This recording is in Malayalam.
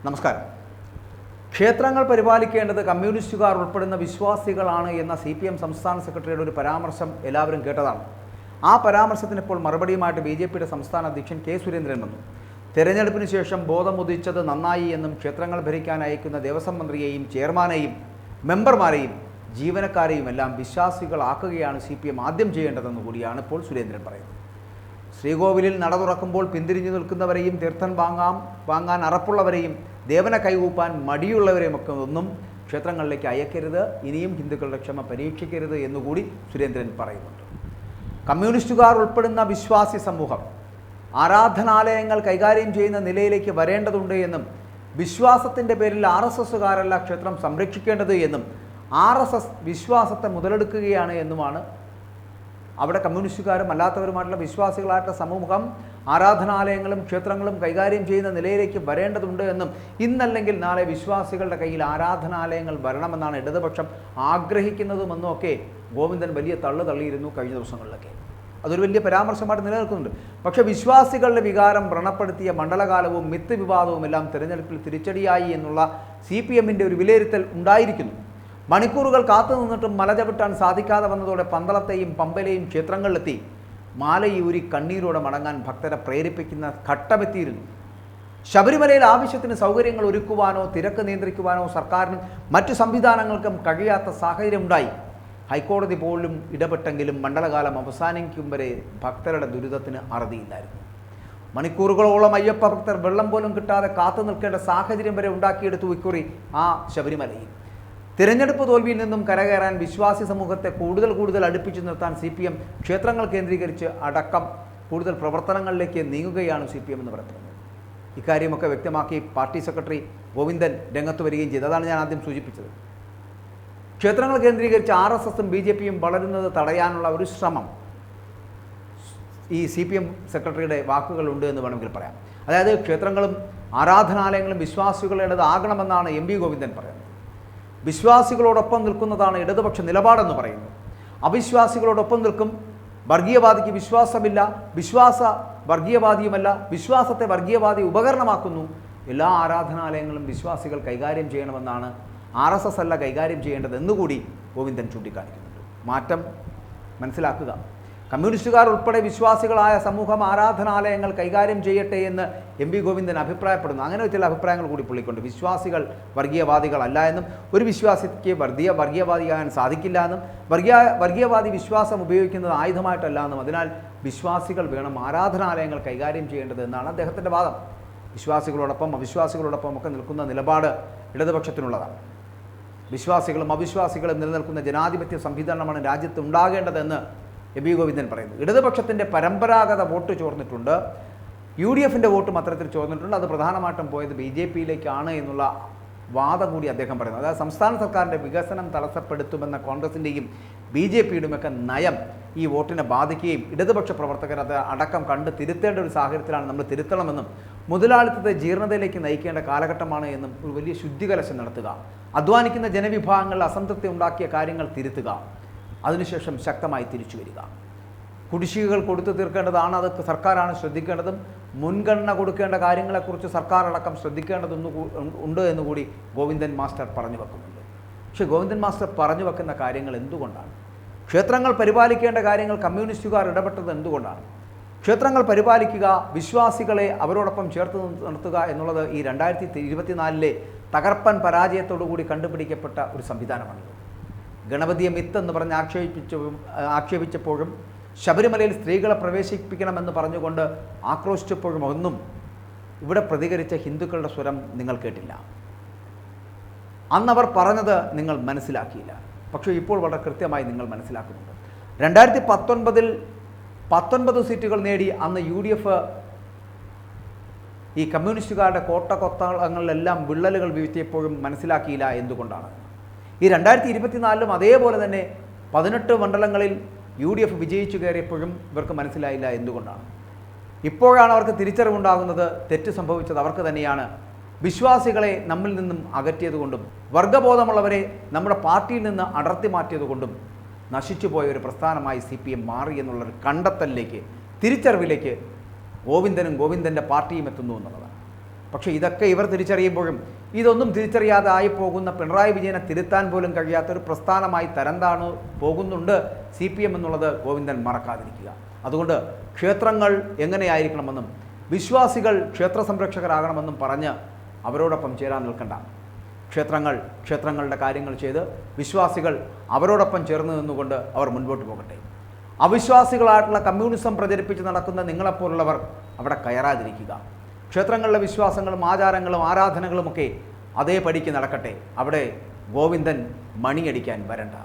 നമസ്കാരം. ക്ഷേത്രങ്ങൾ പരിപാലിക്കേണ്ടത് കമ്മ്യൂണിസ്റ്റുകാർ ഉൾപ്പെടുന്ന വിശ്വാസികളാണ് എന്ന CPM സംസ്ഥാന സെക്രട്ടറിയുടെ ഒരു പരാമർശം എല്ലാവരും കേട്ടതാണ്. ആ പരാമർശത്തിന് ഇപ്പോൾ മറുപടിയുമായിട്ട് BJPയുടെ സംസ്ഥാന അധ്യക്ഷൻ K. സുരേന്ദ്രൻ വന്നു. തെരഞ്ഞെടുപ്പിന് ശേഷം ബോധമുദിച്ചത് നന്നായി എന്നും ക്ഷേത്രങ്ങൾ ഭരിക്കാൻ അയക്കുന്ന ദേവസ്വം മന്ത്രിയെയും ചെയർമാനെയും മെമ്പർമാരെയും ജീവനക്കാരെയും എല്ലാം വിശ്വാസികളാക്കുകയാണ് CPM ആദ്യം ചെയ്യേണ്ടതെന്ന് കൂടിയാണ് ഇപ്പോൾ സുരേന്ദ്രൻ പറയുന്നത്. ശ്രീകോവിലിൽ നട തുറക്കുമ്പോൾ പിന്തിരിഞ്ഞു നിൽക്കുന്നവരെയും തീർത്ഥം വാങ്ങാൻ അറപ്പുള്ളവരെയും ദേവന കൈകൂപ്പാൻ മടിയുള്ളവരെയും ഒക്കെ ഒന്നും ക്ഷേത്രങ്ങളിലേക്ക് അയക്കരുത്, ഇനിയും ഹിന്ദുക്കളുടെ ക്ഷമ പരീക്ഷിക്കരുത് എന്നുകൂടി സുരേന്ദ്രൻ പറയുന്നുണ്ട്. കമ്മ്യൂണിസ്റ്റുകാർ ഉൾപ്പെടുന്ന വിശ്വാസി സമൂഹം ആരാധനാലയങ്ങൾ കൈകാര്യം ചെയ്യുന്ന നിലയിലേക്ക് വരേണ്ടതുണ്ട് എന്നും വിശ്വാസത്തിൻ്റെ പേരിൽ RSSകാരല്ല ക്ഷേത്രം സംരക്ഷിക്കേണ്ടത് എന്നും RSS വിശ്വാസത്തെ മുതലെടുക്കുകയാണ് എന്നുമാണ് അവിടെ കമ്മ്യൂണിസ്റ്റുകാരും അല്ലാത്തവരുമായിട്ടുള്ള വിശ്വാസികളായിട്ടുള്ള സമൂഹം ആരാധനാലയങ്ങളും ക്ഷേത്രങ്ങളും കൈകാര്യം ചെയ്യുന്ന നിലയിലേക്ക് വരേണ്ടതുണ്ട് എന്നും ഇന്നല്ലെങ്കിൽ നാളെ വിശ്വാസികളുടെ കയ്യിൽ ആരാധനാലയങ്ങൾ വരണമെന്നാണ് ഇടതുപക്ഷം ആഗ്രഹിക്കുന്നതുമെന്നൊക്കെ ഗോവിന്ദൻ വലിയ തള്ളിയിരുന്നു കഴിഞ്ഞ ദിവസങ്ങളിലൊക്കെ. അതൊരു വലിയ പരാമർശമായിട്ട് നിലനിൽക്കുന്നുണ്ട്. പക്ഷേ വിശ്വാസികളുടെ വികാരം വ്രണപ്പെടുത്തിയ മണ്ഡലകാലവും മിത്ത് വിവാദവും എല്ലാം തിരഞ്ഞെടുപ്പിൽ തിരിച്ചടിയായി എന്നുള്ള CPMൻ്റെ ഒരു വിലയിരുത്തൽ ഉണ്ടായിരിക്കുന്നു. മണിക്കൂറുകൾ കാത്തു നിന്നിട്ടും മല ചവിട്ടാൻ സാധിക്കാതെ വന്നതോടെ പന്തളത്തെയും പമ്പയിലെയും ക്ഷേത്രങ്ങളിലെത്തി മാലയൂരി കണ്ണീരോടെ മടങ്ങാൻ ഭക്തരെ പ്രേരിപ്പിക്കുന്ന ഘട്ടമെത്തിയിരുന്നു. ശബരിമലയിൽ ആവശ്യത്തിന് സൗകര്യങ്ങൾ ഒരുക്കുവാനോ തിരക്ക് നിയന്ത്രിക്കുവാനോ സർക്കാരിനും മറ്റു സംവിധാനങ്ങൾക്കും കഴിയാത്ത സാഹചര്യമുണ്ടായി. ഹൈക്കോടതി പോലും ഇടപെട്ടെങ്കിലും മണ്ഡലകാലം അവസാനിക്കും വരെ ഭക്തരുടെ ദുരിതത്തിന് അറുതിയില്ലായിരുന്നു. മണിക്കൂറുകളോളം അയ്യപ്പ ഭക്തർ വെള്ളം പോലും കിട്ടാതെ കാത്തു നിൽക്കേണ്ട സാഹചര്യം വരെ ഉണ്ടാക്കിയെടുത്തു ഇക്കുറി ആ ശബരിമലയിൽ. തിരഞ്ഞെടുപ്പ് തോൽവിയിൽ നിന്നും കരകയറാൻ വിശ്വാസി സമൂഹത്തെ കൂടുതൽ അടുപ്പിച്ചു നിർത്താൻ CPM ക്ഷേത്രങ്ങൾ കേന്ദ്രീകരിച്ച് അടക്കം കൂടുതൽ പ്രവർത്തനങ്ങളിലേക്ക് നീങ്ങുകയാണ് CPM എന്ന് പറയുന്നത്. ഇക്കാര്യമൊക്കെ വ്യക്തമാക്കി പാർട്ടി സെക്രട്ടറി ഗോവിന്ദൻ രംഗത്ത് വരികയും ചെയ്തു. അതാണ് ഞാൻ ആദ്യം സൂചിപ്പിച്ചത്. ക്ഷേത്രങ്ങൾ കേന്ദ്രീകരിച്ച് RSSും BJPയും വളരുന്നത് തടയാനുള്ള ഒരു ശ്രമം ഈ CPM സെക്രട്ടറിയുടെ വാക്കുകളുണ്ട് എന്ന് വേണമെങ്കിൽ പറയാം. അതായത് ക്ഷേത്രങ്ങളും ആരാധനാലയങ്ങളും വിശ്വാസികളുടേതാകണമെന്നാണ് MV ഗോവിന്ദൻ പറയുന്നത്. വിശ്വാസികളോടൊപ്പം നിൽക്കുന്നതാണ് ഇടതുപക്ഷ നിലപാടെന്ന് പറയുന്നു. അവിശ്വാസികളോടൊപ്പം നിൽക്കും. വർഗീയവാദിക്ക് വിശ്വാസമില്ല, വിശ്വാസ വർഗീയവാദിയുമല്ല, വിശ്വാസത്തെ വർഗീയവാദി ഉപകരണമാക്കുന്നു. എല്ലാ ആരാധനാലയങ്ങളും വിശ്വാസികൾ കൈകാര്യം ചെയ്യണമെന്നാണ് RSS അല്ല കൈകാര്യം ചെയ്യേണ്ടത് എന്നുകൂടി ഗോവിന്ദൻ ചൂണ്ടിക്കാണിക്കുന്നുണ്ട്. മാറ്റം മനസ്സിലാക്കുക. കമ്മ്യൂണിസ്റ്റുകാർ ഉൾപ്പെടെ വിശ്വാസികളായ സമൂഹം ആരാധനാലയങ്ങൾ കൈകാര്യം ചെയ്യട്ടെ എന്ന് MV ഗോവിന്ദൻ അഭിപ്രായപ്പെടുന്നു. അങ്ങനെ ചില അഭിപ്രായങ്ങൾ കൂടി പുള്ളിക്കൊണ്ട്. വിശ്വാസികൾ വർഗീയവാദികളല്ല എന്നും ഒരു വിശ്വാസിക്ക് വർഗീയവാദിയാകാൻ സാധിക്കില്ല എന്നും വർഗീയവാദി വിശ്വാസം ഉപയോഗിക്കുന്നത് ആയുധമായിട്ടല്ല എന്നും അതിനാൽ വിശ്വാസികൾ വേണം ആരാധനാലയങ്ങൾ കൈകാര്യം ചെയ്യേണ്ടത് എന്നാണ് അദ്ദേഹത്തിൻ്റെ വാദം. വിശ്വാസികളോടൊപ്പം അവിശ്വാസികളോടൊപ്പം ഒക്കെ നിൽക്കുന്ന നിലപാട് ഇടതുപക്ഷത്തിനുള്ളതാണ്. വിശ്വാസികളും അവിശ്വാസികളും നിലനിൽക്കുന്ന ജനാധിപത്യ സംവിധാനമാണ് രാജ്യത്ത് ഉണ്ടാകേണ്ടതെന്ന് MV ഗോവിന്ദൻ പറയുന്നു. ഇടതുപക്ഷത്തിൻ്റെ പരമ്പരാഗത വോട്ട് ചോർന്നിട്ടുണ്ട്. UDFൻ്റെ വോട്ടും അത്തരത്തിൽ ചോർന്നിട്ടുണ്ട്. അത് പ്രധാനമായിട്ടും പോയത് BJPയിലേക്കാണ് എന്നുള്ള വാദം കൂടി അദ്ദേഹം പറയുന്നു. അതായത് സംസ്ഥാന സർക്കാരിൻ്റെ വികസനം തടസ്സപ്പെടുത്തുമെന്ന കോൺഗ്രസിൻ്റെയും BJPയുടെയും ഒക്കെ നയം ഈ വോട്ടിനെ ബാധിക്കുകയും ഇടതുപക്ഷ പ്രവർത്തകർ അത് അടക്കം കണ്ട് തിരുത്തേണ്ട ഒരു സാഹചര്യത്തിലാണ് നമ്മൾ തിരുത്തണമെന്നും മുതലാളിത്തത്തെ ജീർണതയിലേക്ക് നയിക്കേണ്ട കാലഘട്ടമാണ് എന്നും ഒരു വലിയ ശുദ്ധികലശം നടത്തുക, അധ്വാനിക്കുന്ന ജനവിഭാഗങ്ങളിൽ അസംതൃപ്തി ഉണ്ടാക്കിയ കാര്യങ്ങൾ തിരുത്തുക, അതിനുശേഷം ശക്തമായി തിരിച്ചു വരിക. കുടിശ്ശികകൾ കൊടുത്തു തീർക്കേണ്ടതാണ്, അത് സർക്കാരാണ് ശ്രദ്ധിക്കേണ്ടതും. മുൻഗണന കൊടുക്കേണ്ട കാര്യങ്ങളെക്കുറിച്ച് സർക്കാർ അടക്കം ശ്രദ്ധിക്കേണ്ടതുണ്ട് എന്നുകൂടി ഗോവിന്ദൻ മാസ്റ്റർ പറഞ്ഞു വെക്കുന്നുണ്ട്. പക്ഷേ ഗോവിന്ദൻ മാസ്റ്റർ പറഞ്ഞു വെക്കുന്ന കാര്യങ്ങൾ എന്തുകൊണ്ടാണ്? ക്ഷേത്രങ്ങൾ പരിപാലിക്കേണ്ട കാര്യങ്ങൾ കമ്മ്യൂണിസ്റ്റുകാർ ഇടപെട്ടത് എന്തുകൊണ്ടാണ്? ക്ഷേത്രങ്ങൾ പരിപാലിക്കുക, വിശ്വാസികളെ അവരോടൊപ്പം ചേർത്ത് നിർത്തുക എന്നുള്ളത് ഈ 2024 തകർപ്പൻ പരാജയത്തോടുകൂടി കണ്ടുപിടിക്കപ്പെട്ട ഒരു സംവിധാനമാണിത്. ഗണപതിയെ മിത്ത് എന്ന് പറഞ്ഞ് ആക്ഷേപിച്ചപ്പോഴും ശബരിമലയിൽ സ്ത്രീകളെ പ്രവേശിപ്പിക്കണമെന്ന് പറഞ്ഞുകൊണ്ട് ആക്രോശിച്ചപ്പോഴും ഒന്നും ഇവിടെ പ്രതികരിച്ച ഹിന്ദുക്കളുടെ സ്വരം നിങ്ങൾ കേട്ടില്ല. അന്നവർ പറഞ്ഞത് നിങ്ങൾ മനസ്സിലാക്കിയില്ല. പക്ഷേ ഇപ്പോൾ വളരെ കൃത്യമായി നിങ്ങൾ മനസ്സിലാക്കുന്നുണ്ട്. 2019 19 സീറ്റുകൾ നേടി അന്ന് UDF ഈ കമ്മ്യൂണിസ്റ്റുകാരുടെ കോട്ടകൊത്തളങ്ങളിലെല്ലാം വിള്ളലുകൾ വീഴ്ത്തിയപ്പോഴും മനസ്സിലാക്കിയില്ല. എന്തുകൊണ്ടാണ്? ഈ 2024 അതേപോലെ തന്നെ 18 മണ്ഡലങ്ങളിൽ UDF വിജയിച്ചു കയറിയപ്പോഴും ഇവർക്ക് മനസ്സിലായില്ല. എന്തുകൊണ്ടാണ്? ഇപ്പോഴാണ് അവർക്ക് തിരിച്ചറിവുണ്ടാകുന്നത്. തെറ്റ് സംഭവിച്ചത് അവർക്ക് തന്നെയാണ്. വിശ്വാസികളെ നമ്മിൽ നിന്നും അകറ്റിയതുകൊണ്ടും വർഗബോധമുള്ളവരെ നമ്മുടെ പാർട്ടിയിൽ നിന്ന് അടർത്തി മാറ്റിയതുകൊണ്ടും നശിച്ചുപോയ ഒരു പ്രസ്ഥാനമായി CPM മാറി എന്നുള്ളൊരു കണ്ടെത്തലിലേക്ക്, തിരിച്ചറിവിലേക്ക് ഗോവിന്ദനും ഗോവിന്ദൻ്റെ പാർട്ടിയും എത്തുന്നു എന്നുള്ളതാണ്. പക്ഷേ ഇതൊക്കെ ഇവർ തിരിച്ചറിയുമ്പോഴും ഇതൊന്നും തിരിച്ചറിയാതെ ആയി പോകുന്ന പിണറായി വിജയനെ തിരുത്താൻ പോലും കഴിയാത്തൊരു പ്രസ്ഥാനമായി തരംതാണു പോകുന്നുണ്ട് CPM എന്നുള്ളത് ഗോവിന്ദൻ മറക്കാതിരിക്കുക. അതുകൊണ്ട് ക്ഷേത്രങ്ങൾ എങ്ങനെയായിരിക്കണമെന്നും വിശ്വാസികൾ ക്ഷേത്ര സംരക്ഷകരാകണമെന്നും പറഞ്ഞ് അവരോടൊപ്പം ചേരാൻ നിൽക്കണ്ട. ക്ഷേത്രങ്ങളുടെ കാര്യങ്ങൾ ചെയ്ത് വിശ്വാസികൾ അവരോടൊപ്പം ചേർന്ന് നിന്നുകൊണ്ട് അവർ മുൻപോട്ട് പോകട്ടെ. അവിശ്വാസികളായിട്ടുള്ള കമ്മ്യൂണിസം പ്രചരിപ്പിച്ച് നടക്കുന്ന നിങ്ങളെപ്പോലുള്ളവർ അവിടെ കയറാതിരിക്കുക. ക്ഷേത്രങ്ങളിലെ വിശ്വാസങ്ങളും ആചാരങ്ങളും ആരാധനകളുമൊക്കെ അതേപടിക്ക് നടക്കട്ടെ. അവിടെ ഗോവിന്ദൻ മണിയടിക്കാൻ വരണ്ട.